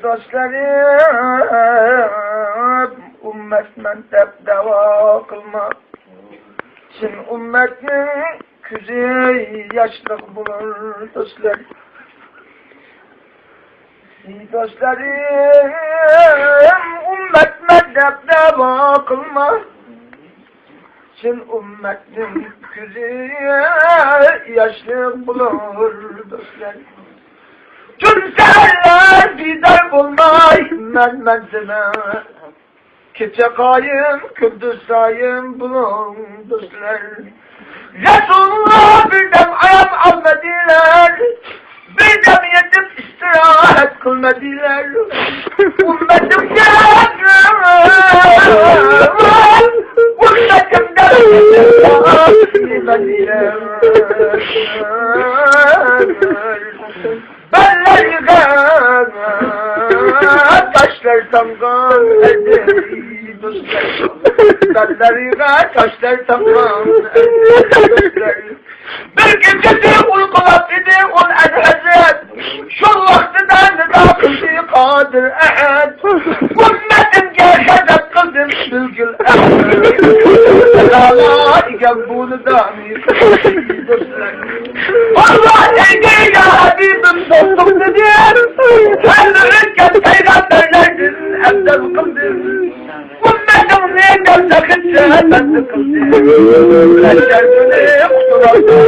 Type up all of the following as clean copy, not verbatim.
Dostlarım, ümmetmen hep deva kılma. Çin ümmetinin küzü yaşlık bulur dostlar. Dostlarım, ümmetmen hep deva kılma. Çin ümmetinin küzü yaşlık bulur dostlar. Kimseler didar bulmay men sana. Gece kayın, gündüz sayın bulun dostlar. Resulullah bir dem ayam almadılar. Bir dem yetip istirahat kılmadılar. Ümmetim taşlar tamam edi dostlar. Dallarıga taşlar tamam edi dostlar. Bir gecesi uykulap idi ol edhezet. Şu vaktinden da kıldı kadir ehad. Ümmetin gerçekten kıldım bilgil ehad. Selala iken bunu dami dostlar. Allah neydi ya Habibim dostum dedi. Kendilirken peygamberlerdir emden kıldır. Ümmetim neyden sakınca ben de kıldır. Leşer günü kutulardır.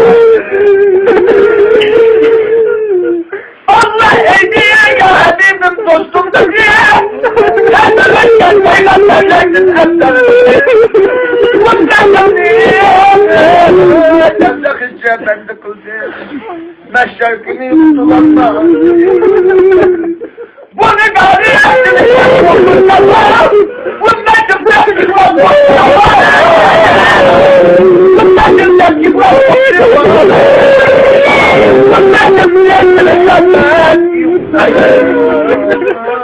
Allah hediye ya Habibim dostum dedi. Kendilirken peygamberlerdir emden kıldır. Ümmetim neyden sakınca ben de kıldır. Leşer günü kutulardır. Bunu gari ettiğini yapıyorsun Allah'ım. Ümmetim tepki var. Ümmetim tepki var. Ümmetim tepki var.